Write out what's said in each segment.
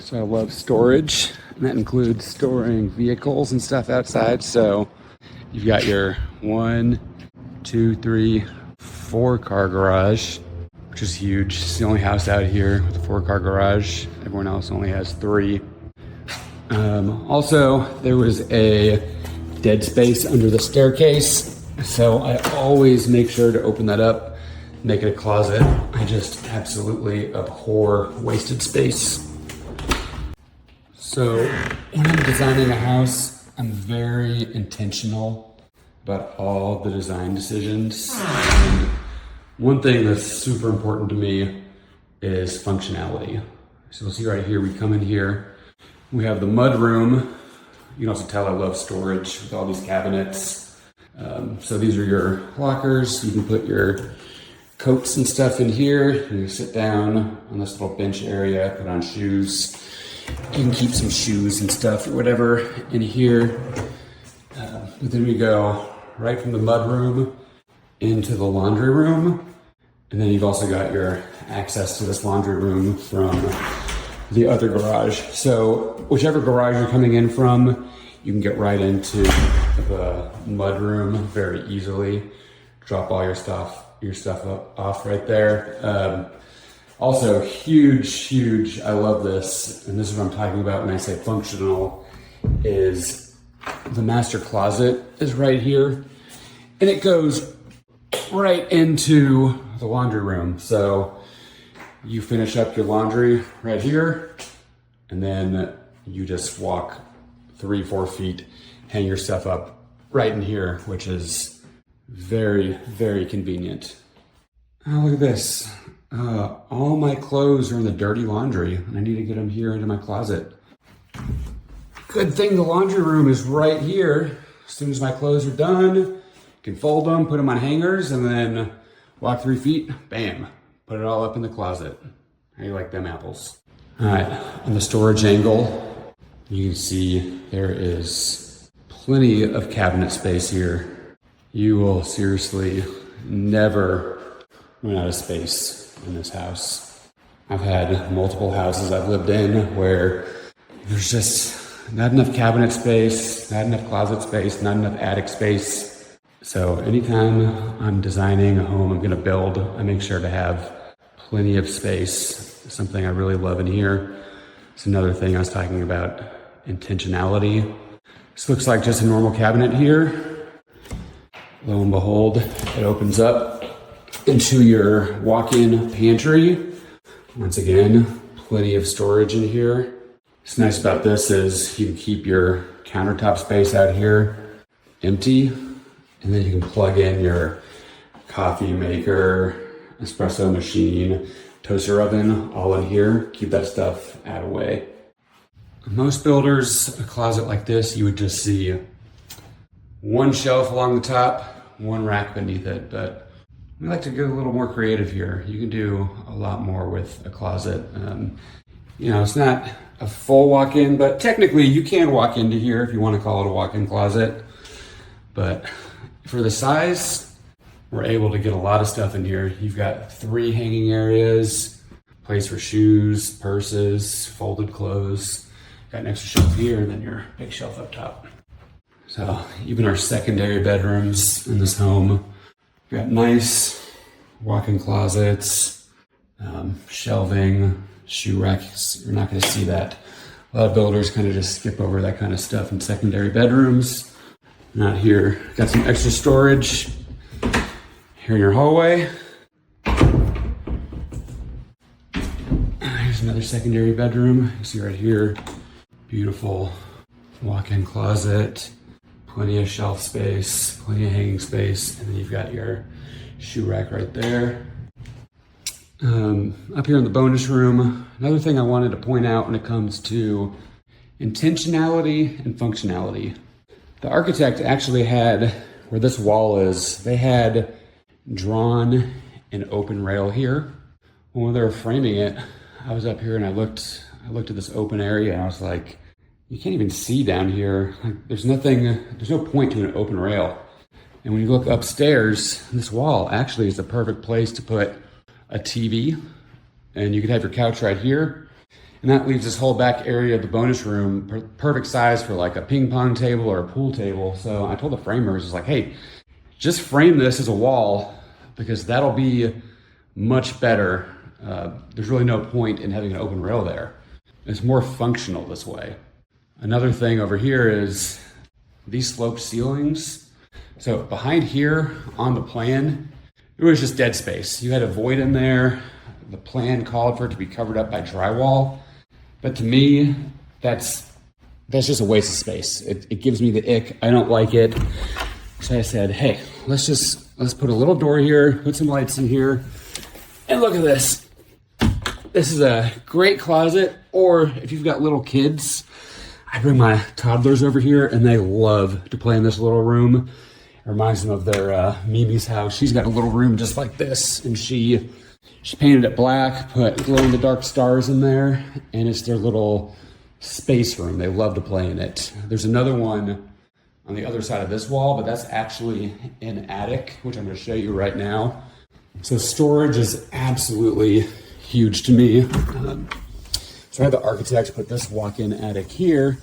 So I love storage, and that includes storing vehicles and stuff outside. So you've got your 1, 2, 3, 4 car garage, which is huge. It's the only house out here with a 4-car garage. Everyone else only has 3. Also, there was a dead space under the staircase. So I always make sure to open that up, make it a closet. I just absolutely abhor wasted space. So when I'm designing a house, I'm very intentional about all the design decisions. And one thing that's super important to me is functionality. So you'll see right here, we come in here, we have the mud room. You can also tell I love storage with all these cabinets. So these are your lockers. You can put your coats and stuff in here. You sit down on this little bench area, put on shoes. You can keep some shoes and stuff or whatever in here. But then we go right from the mud room into the laundry room. And then you've also got your access to this laundry room from the other garage. So whichever garage you're coming in from, you can get right into the mud room very easily. Drop all your stuff off right there. Also huge, I love this, and this is what I'm talking about when I say functional, is the master closet is right here, and it goes right into the laundry room. So you finish up your laundry right here, and then you just walk 3-4 feet, hang your stuff up right in here, which is very convenient. Oh, look at this. All my clothes are in the dirty laundry, and I need to get them here into my closet. Good thing the laundry room is right here. As soon as my clothes are done, you can fold them, put them on hangers, and then walk 3 feet, bam, put it all up in the closet. How do you like them apples? All right, on the storage angle, you can see there is plenty of cabinet space here. You will seriously never run out of space in this house. I've had multiple houses I've lived in where there's just not enough cabinet space, not enough closet space, not enough attic space. So anytime I'm designing a home I'm gonna build, I make sure to have plenty of space. Something I really love in here. It's another thing I was talking about, intentionality. This looks like just a normal cabinet here. Lo and behold, it opens up into your walk-in pantry. Once again, plenty of storage in here. What's nice about this is you can keep your countertop space out here empty, and then you can plug in your coffee maker, espresso machine, toaster oven, all in here. Keep that stuff out of the way. Most builders, a closet like this, you would just see one shelf along the top, one rack beneath it, but we like to get a little more creative here. You can do a lot more with a closet. You know, it's not a full walk-in, but technically you can walk into here if you want to call it a walk-in closet. But for the size, we're able to get a lot of stuff in here. You've got 3 hanging areas, place for shoes, purses, folded clothes. Got an extra shelf here, and then your big shelf up top. So even our secondary bedrooms in this home, we've got nice walk-in closets, shelving, shoe racks. You're not going to see that. A lot of builders kind of just skip over that kind of stuff in secondary bedrooms. Not here. Got some extra storage here in your hallway. Here's another secondary bedroom. You see right here, beautiful walk-in closet. Plenty of shelf space, plenty of hanging space, and then you've got your shoe rack right there. Up here in the bonus room, another thing I wanted to point out when it comes to intentionality and functionality. The architect actually had, where this wall is, they had drawn an open rail here. When they were framing it, I was up here and I looked at this open area and I was like, you can't even see down here. Like, there's no point to an open rail. And when you look upstairs, this wall actually is the perfect place to put a TV, and you could have your couch right here. And that leaves this whole back area of the bonus room, perfect size for like a ping pong table or a pool table. So I told the framers, it's like, hey, just frame this as a wall because that'll be much better. There's really no point in having an open rail there. It's more functional this way. Another thing over here is these sloped ceilings. So behind here on the plan, it was just dead space. You had a void in there. The plan called for it to be covered up by drywall. But to me, that's just a waste of space. It gives me the ick. I don't like it. So I said, hey, let's put a little door here, put some lights in here, and look at this. This is a great closet, or if you've got little kids, I bring my toddlers over here and they love to play in this little room. It reminds them of their Mimi's house. She's got a little room just like this, and she painted it black, put glow-in-the-dark stars in there, and it's their little space room. They love to play in it. There's another one on the other side of this wall, but that's actually an attic, which I'm going to show you right now. So storage is absolutely huge to me. So I had the architects put this walk-in attic here,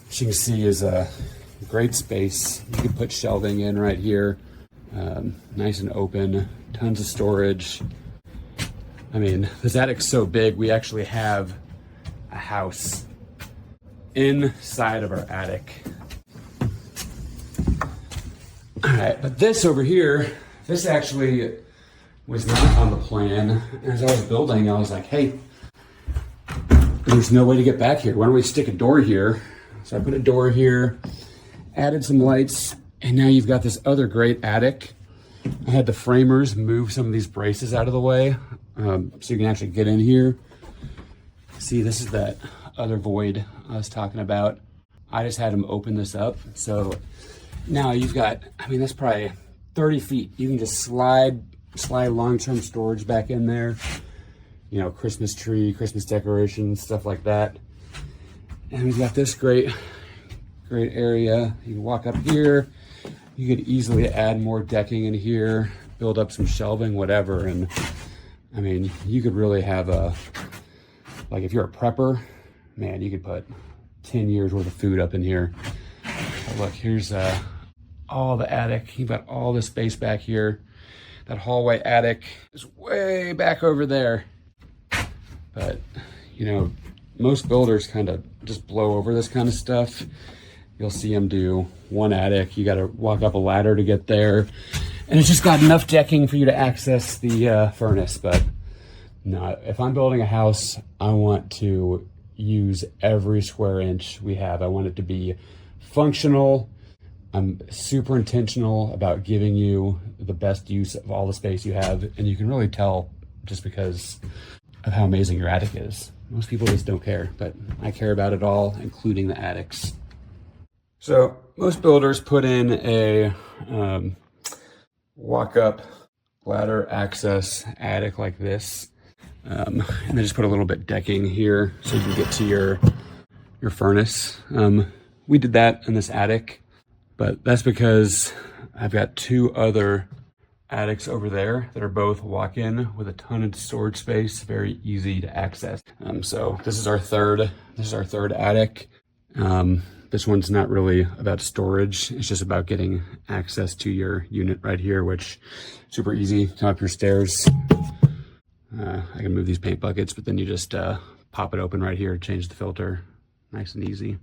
which you can see is a great space. You can put shelving in right here, nice and open, tons of storage. I mean, this attic's so big, we actually have a house inside of our attic. All right, but this over here, this actually was not on the plan. As I was building, I was like, hey, there's no way to get back here. Why don't we stick a door here? So I put a door here, added some lights, and now you've got this other great attic. I had the framers move some of these braces out of the way so you can actually get in here. See, this is that other void I was talking about. I just had them open this up. So now you've got, I mean, that's probably 30 feet. You can just slide long-term storage back in there. You know, Christmas tree, Christmas decorations, stuff like that. And we've got this great area. You can walk up here. You could easily add more decking in here, build up some shelving, whatever. And I mean, you could really have like if you're a prepper, man, you could put 10 years worth of food up in here. But look, here's all the attic. You've got all the space back here. That hallway attic is way back over there. But, you know, most builders kind of just blow over this kind of stuff. You'll see them do one attic. You got to walk up a ladder to get there. And it's just got enough decking for you to access the furnace. But no, if I'm building a house, I want to use every square inch we have. I want it to be functional. I'm super intentional about giving you the best use of all the space you have. And you can really tell just because of how amazing your attic is. Most people just don't care, but I care about it all, including the attics. So most builders put in a walk-up ladder access attic like this. And then just put a little bit decking here so you can get to your furnace. We did that in this attic, but that's because I've got two other attics over there that are both walk-in with a ton of storage space, very easy to access. So this is our third attic. This one's not really about storage. It's just about getting access to your unit right here, which super easy. Come up your stairs. I can move these paint buckets, but then you just pop it open right here, change the filter. Nice and easy.